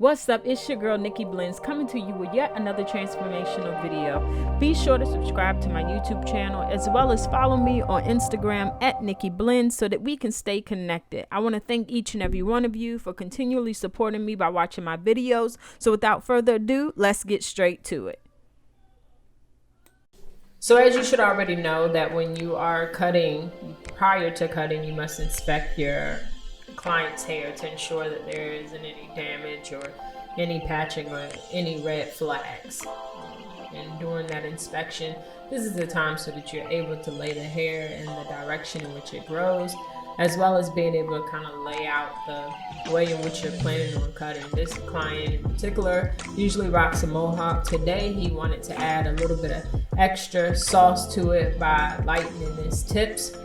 What's up? It's your girl Nikki Blends coming to you with yet another transformational video. Be sure to subscribe to my YouTube channel as well as follow me on Instagram at Nikki Blends so that we can stay connected. I want to thank each and every one of you for continually supporting me by watching my videos. So without further ado, let's get straight to it. So as you should already know that when you are cutting, prior to cutting, you must inspect your client's hair to ensure that there isn't any damage or any patching or any red flags. And during that inspection, this is the time so that you're able to lay the hair in the direction in which it grows, as well as being able to kind of lay out the way in which you're planning on cutting. This client in particular usually rocks a Mohawk. Today he wanted to add a little bit of extra sauce to it by lightening his tips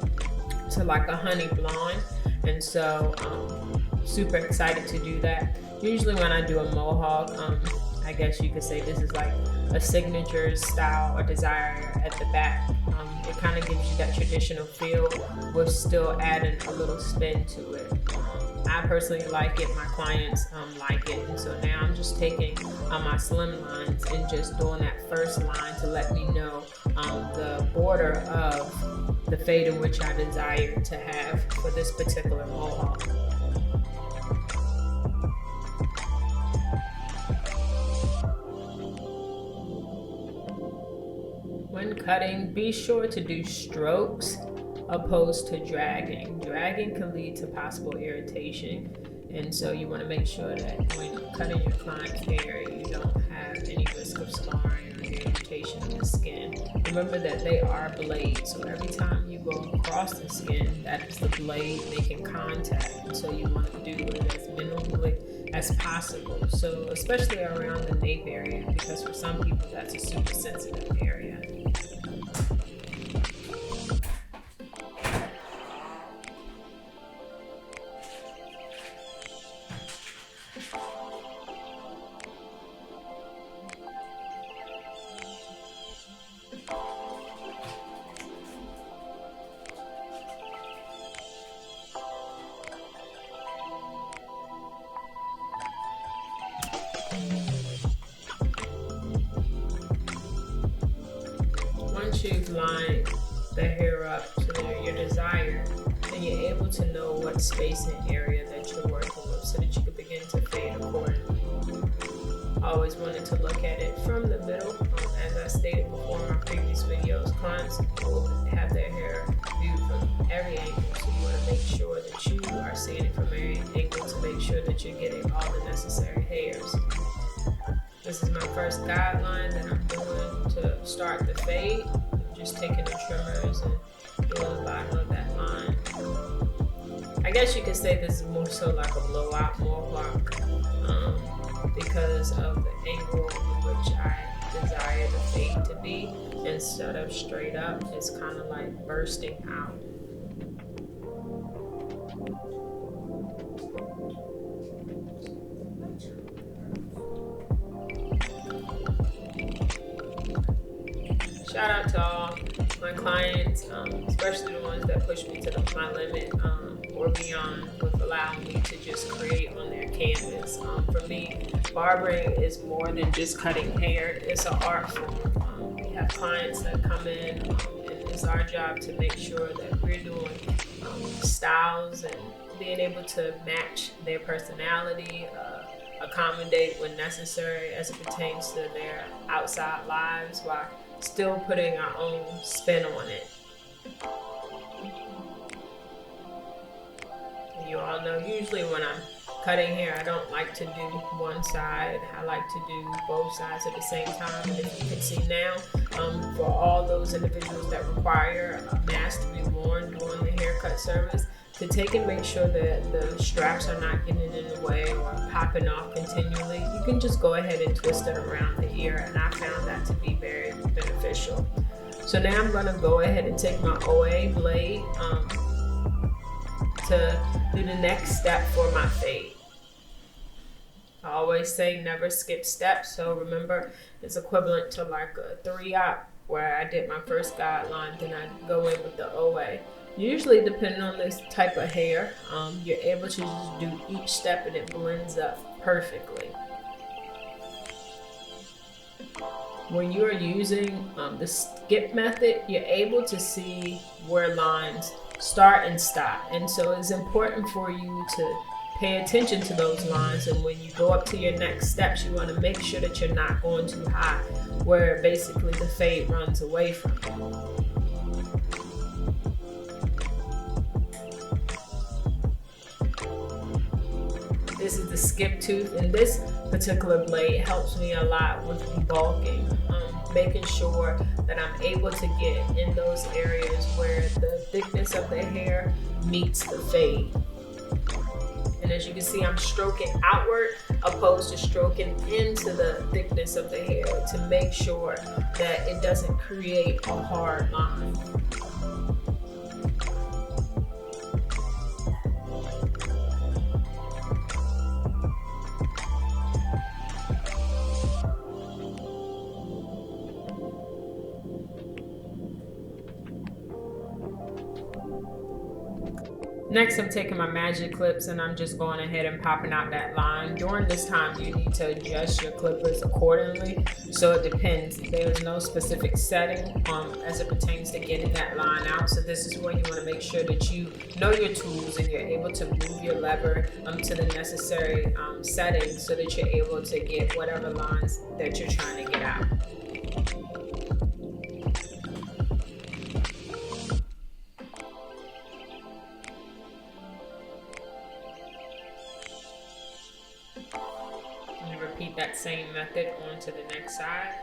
to like a honey blonde. And so super excited to do that. Usually when I do a Mohawk, I guess you could say this is like a signature style or desire at the back. It kind of gives you that traditional feel with still adding a little spin to it. I personally like it, my clients like it, and so now I'm just taking my slim lines and just doing that first line to let me know the border of the fade in which I desire to have for this particular Mohawk. When cutting, be sure to do strokes opposed to dragging. Dragging can lead to possible irritation, and so you want to make sure that when you're cutting your client's hair, you don't have any risk of scarring or irritation of the skin. Remember that they are blades, so every time you go across the skin, that is the blade making contact, and so you want to do it as minimally as possible. So especially around the nape area, because for some people that's a super sensitive area. Once you've lined the hair up to your desire, then you're able to know what spacing area that you're working with so that you can begin to fade accordingly. I always wanted to look at it from the middle. As I stated before in my previous videos, clients will have their hair viewed from every angle, so you want to make sure that you are seeing it from every angle to make sure that you're getting all the necessary hairs. This is my first guideline that I'm doing to start the fade. I'm just taking the trimmers and doing the bottom of that line. I guess you could say this is more so like a blowout Mohawk because of the angle in which I desire the fade to be. Instead of straight up, it's kind of like bursting out. Shout out to all my clients, especially the ones that push me to my limit or beyond with allowing me to just create on their canvas. For me, barbering is more than just cutting hair. It's an art form. We have clients that come in, and it's our job to make sure that we're doing styles and being able to match their personality, accommodate when necessary as it pertains to their outside lives while still putting our own spin on it. You all know usually when I'm cutting hair, I don't like to do one side. I like to do both sides at the same time. And if you can see now, for all those individuals that require a mask to be worn during the haircut service, to take and make sure that the straps are not getting in the way or popping off continually, you can just go ahead and twist it around the ear, and I found that to be very beneficial. So now I'm going to go ahead and take my OA blade to do the next step for my fade. I always say never skip steps, so remember it's equivalent to like a 3-aught where I did my first guideline, then I go in with the OA. Usually, depending on this type of hair, you're able to just do each step and it blends up perfectly. When you're using the skip method, you're able to see where lines start and stop. And so it's important for you to pay attention to those lines. And when you go up to your next steps, you want to make sure that you're not going too high, where basically the fade runs away from you. This is the skip tooth, and this particular blade helps me a lot with debulking, making sure that I'm able to get in those areas where the thickness of the hair meets the fade. And as you can see, I'm stroking outward opposed to stroking into the thickness of the hair to make sure that it doesn't create a hard line. Next, I'm taking my magic clips and I'm just going ahead and popping out that line. During this time, you need to adjust your clippers accordingly. So it depends. There's no specific setting as it pertains to getting that line out. So this is where you want to make sure that you know your tools and you're able to move your lever to the necessary settings so that you're able to get whatever lines that you're trying to get out. Repeat that same method onto the next side.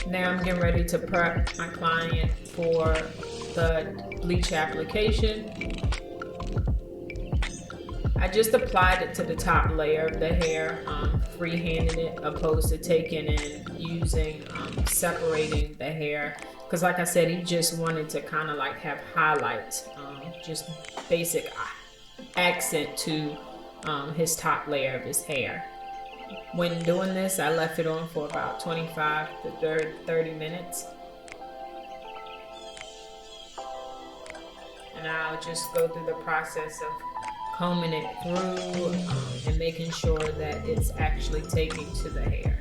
Now I'm getting ready to prep my client for the bleach application. I just applied it to the top layer of the hair, freehanding it, opposed to taking and using, separating the hair. Because like I said, he just wanted to kind of like have highlights, just basic accent to his top layer of his hair. When doing this, I left it on for about 25 to 30 minutes. And I'll just go through the process of combing it through and making sure that it's actually taking to the hair.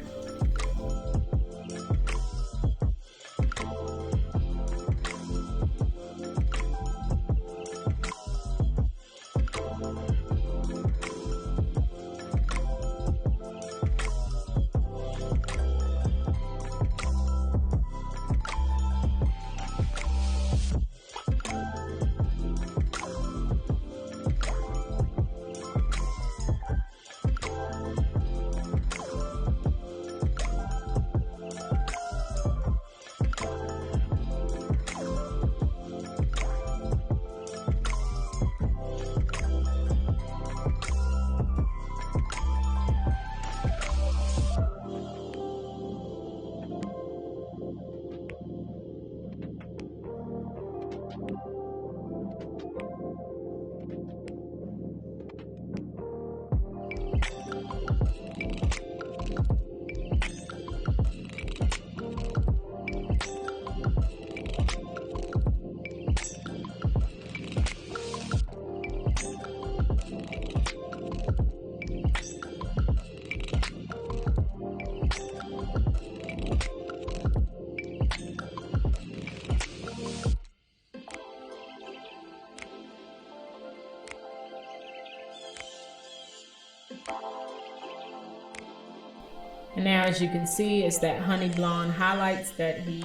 And now, as you can see, it's that honey blonde highlights that he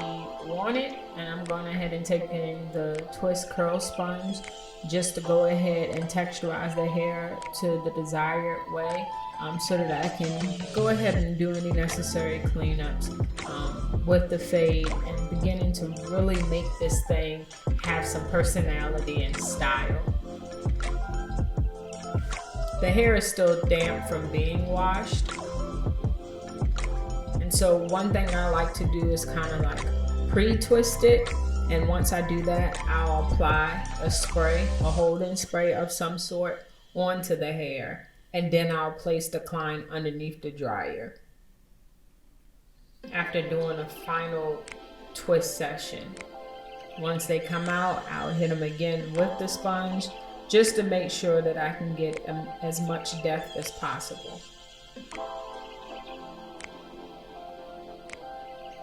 wanted. And I'm going ahead and taking the twist curl sponge just to go ahead and texturize the hair to the desired way, so that I can go ahead and do any necessary cleanups with the fade and beginning to really make this thing have some personality and style. The hair is still damp from being washed. So one thing I like to do is kind of like pre-twist it, and once I do that, I'll apply a spray, a holding spray of some sort onto the hair, and then I'll place the client underneath the dryer. After doing a final twist session, once they come out, I'll hit them again with the sponge just to make sure that I can get as much depth as possible.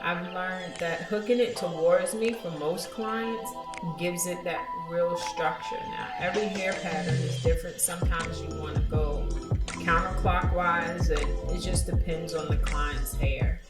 I've learned that hooking it towards me for most clients gives it that real structure. Now, every hair pattern is different. Sometimes you want to go counterclockwise, and it just depends on the client's hair.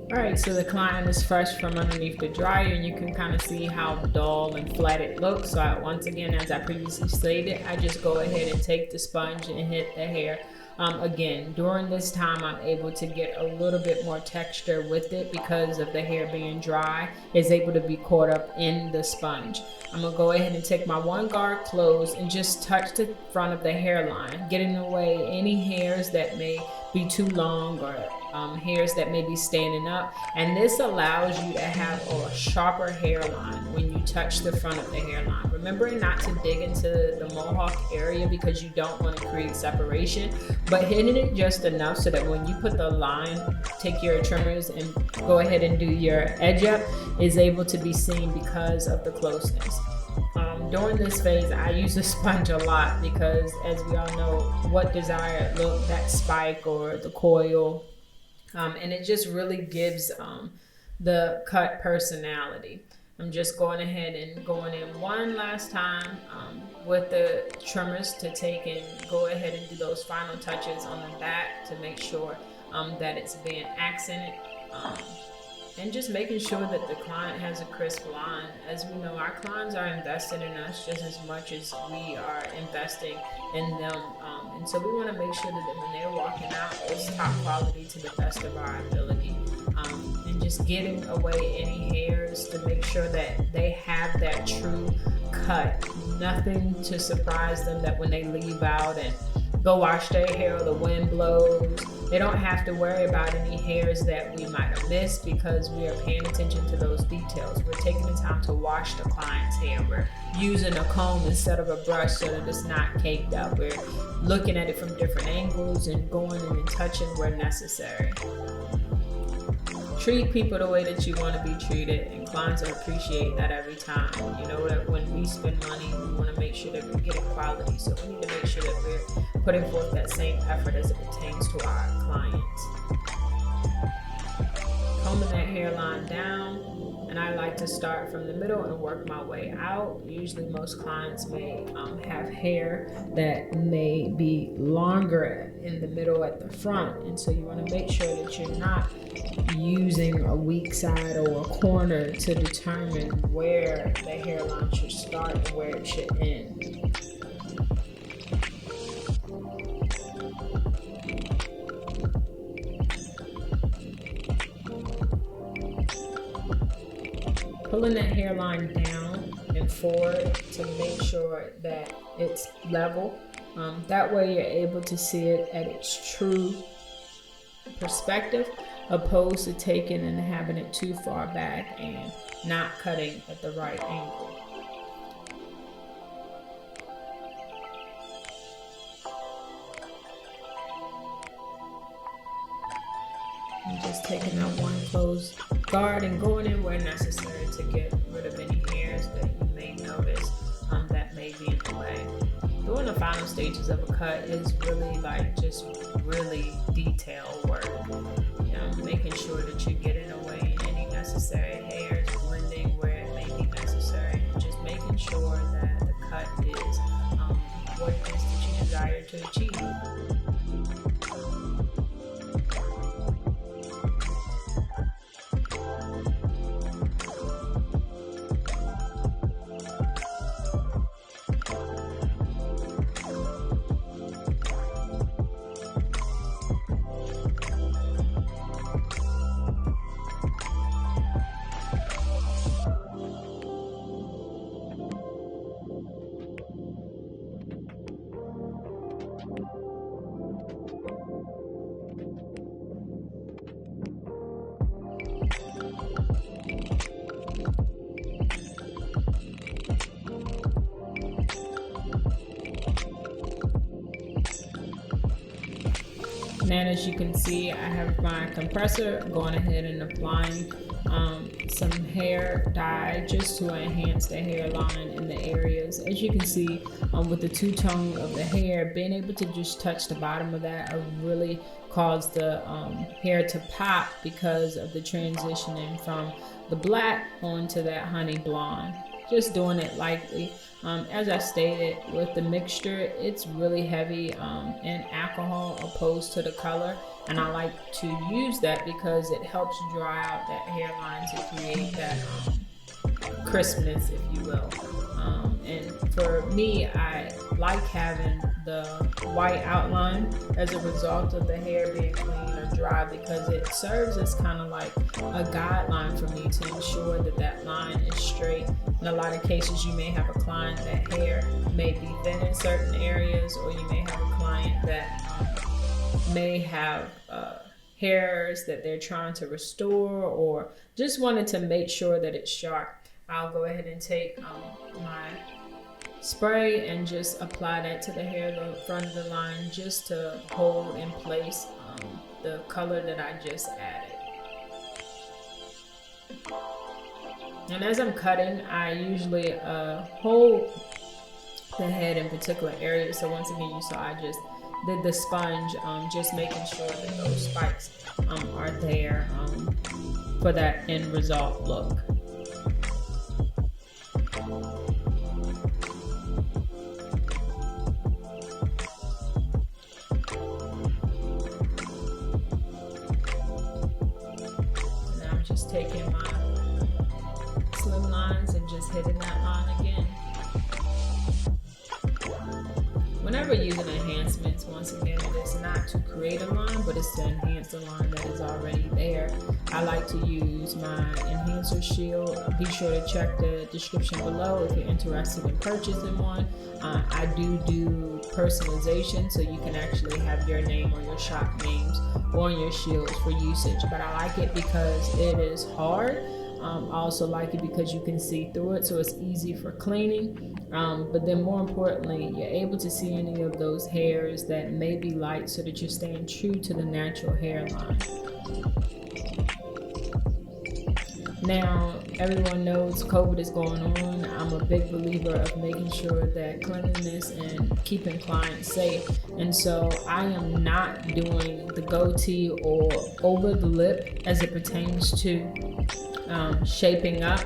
All right, so the client is fresh from underneath the dryer, and you can kind of see how dull and flat it looks. So once again, as I previously stated, I just go ahead and take the sponge and hit the hair. Again, during this time, I'm able to get a little bit more texture with it because of the hair being dry. It's able to be caught up in the sponge. I'm gonna go ahead and take my one guard closed and just touch the front of the hairline, getting away any hairs that may be too long or hairs that may be standing up. And this allows you to have a sharper hairline when you touch the front of the hairline. Remembering not to dig into the mohawk area because you don't want to create separation, but hitting it just enough so that when you put the line, take your trimmers and go ahead and do your edge up, is able to be seen because of the closeness. During this phase, I use a sponge a lot because, as we all know, what desired look, that spike or the coil, and it just really gives the cut personality. I'm just going ahead and going in one last time with the trimmers to take and go ahead and do those final touches on the back to make sure that it's being accented. And just making sure that the client has a crisp line. As we know, our clients are invested in us just as much as we are investing in them. And so we want to make sure that when they're walking out, it's top quality to the best of our ability. And just getting away any hairs to make sure that they have that true cut. Nothing to surprise them that when they leave out and go wash their hair or the wind blows, they don't have to worry about any hairs that we might have missed because we are paying attention to those details. We're taking the time to wash the client's hair. We're using a comb instead of a brush so that it's not caked up. We're looking at it from different angles and going in and touching where necessary. Treat people the way that you want to be treated, and clients will appreciate that every time. You know that when we spend money, we want to make sure that we're getting quality. So we need to make sure that we're putting forth that same effort as it pertains to our clients. Combing that hairline down, and I like to start from the middle and work my way out. Usually most clients may have hair that may be longer in the middle at the front, and so you want to make sure that you're not using a weak side or a corner to determine where the hairline should start and where it should end. Pulling that hairline down and forward to make sure that it's level. That way you're able to see it at its true perspective, opposed to taking and having it too far back and not cutting at the right angle. I'm just taking that one closed guard and going in where necessary to get rid of any hairs that you may notice that may be in the way. Doing the final stages of a cut is really like just really detailed work. Making sure that you're getting away any necessary hairs, blending where it may be necessary, and just making sure that the cut is what it is that you desire to achieve. And as you can see, I have my compressor going ahead and applying some hair dye just to enhance the hairline in the areas. As you can see, with the two-tone of the hair, being able to just touch the bottom of that really caused the hair to pop because of the transitioning from the black onto that honey blonde. Just doing it lightly. As I stated, with the mixture, it's really heavy in alcohol opposed to the color, And I like to use that because it helps dry out that hairline to create that crispness, if you will. And for me, I like having the white outline as a result of the hair being clean or dry, because it serves as kind of like a guideline for me to ensure that that line is straight. In a lot of cases, you may have a client that hair may be thin in certain areas, or you may have a client that may have hairs that they're trying to restore, or just wanted to make sure that it's sharp. I'll go ahead and take my spray and just apply that to the hair, the front of the line, just to hold in place the color that I just added. And as I'm cutting, I usually hold the head in particular areas. So once again, you saw I just did the sponge, just making sure that those spikes are there for that end result look. Now I'm just taking my slim lines and just hitting that line again. Whenever using enhancements, once again, it is not to create a line, but it's to enhance the line that is already there. I like to use my enhancer shield. Be sure to check the description below if you're interested in purchasing one. I do personalization, so you can actually have your name or your shop names on your shields for usage. But I like it because it is hard. I also like it because you can see through it, so it's easy for cleaning. But then more importantly, you're able to see any of those hairs that may be light, so that you're staying true to the natural hairline. Now, everyone knows COVID is going on. I'm a big believer of making sure that cleanliness and keeping clients safe. And so I am not doing the goatee or over the lip as it pertains to shaping up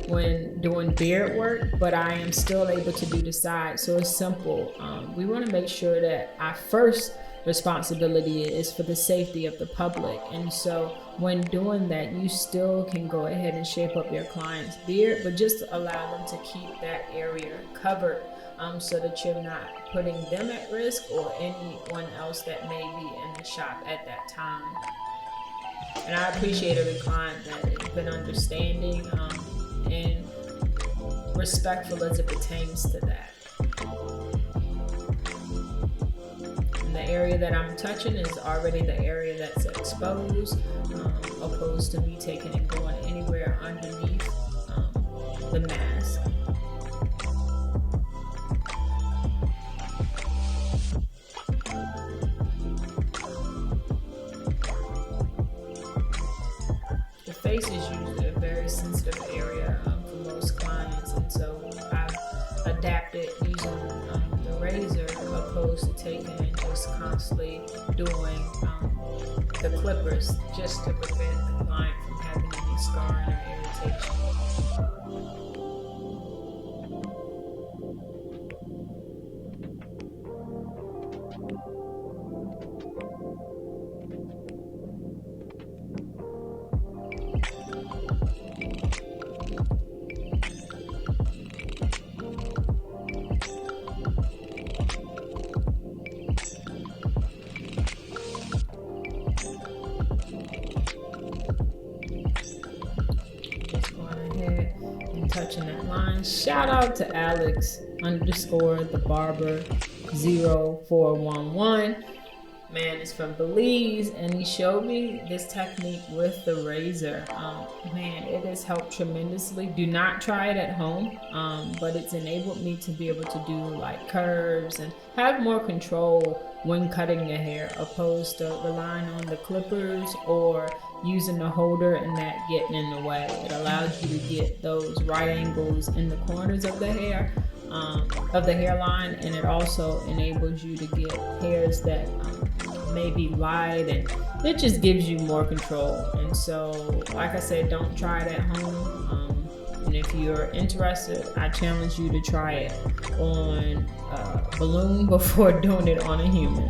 when doing beard work, but I am still able to do the side. So it's simple. We want to make sure that our first responsibility is for the safety of the public. And so when doing that, you still can go ahead and shape up your client's beard, but just allow them to keep that area covered, so that you're not putting them at risk or anyone else that may be in the shop at that time. And I appreciate every client that has been understanding and respectful as it pertains to that. And the area that I'm touching is already the area that's exposed, opposed to me taking and going anywhere underneath the mask. The face is usually a very sensitive area for most clients, and so I've adapted using the razor opposed to taking and just constantly doing the clippers, just to prevent the client from having any scarring or irritation. Touching that line. Shout out to Alex _ the barber 0411. Man, it's from Belize, and he showed me this technique with the razor. Man, it has helped tremendously. Do not try it at home, but it's enabled me to be able to do like curves and have more control when cutting your hair, opposed to relying on the clippers or using the holder and that getting in the way. It allows you to get those right angles in the corners of the hair, of the hairline, and it also enables you to get hairs that may be light, and it just gives you more control. And so, like I said, don't try it at home. And if you're interested, I challenge you to try it on a balloon before doing it on a human.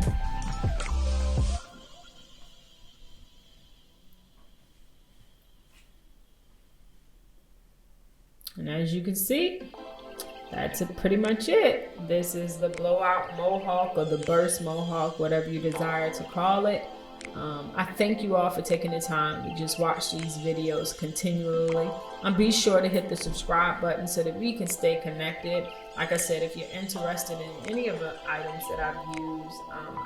And as you can see, that's pretty much it. This is the blowout mohawk or the burst mohawk, whatever you desire to call it. I thank you all for taking the time to just watch these videos continually. Be sure to hit the subscribe button so that we can stay connected. Like I said, if you're interested in any of the items that I've used,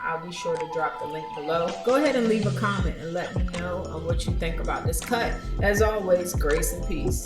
I'll be sure to drop the link below. Go ahead and leave a comment and let me know what you think about this cut. As always, grace and peace.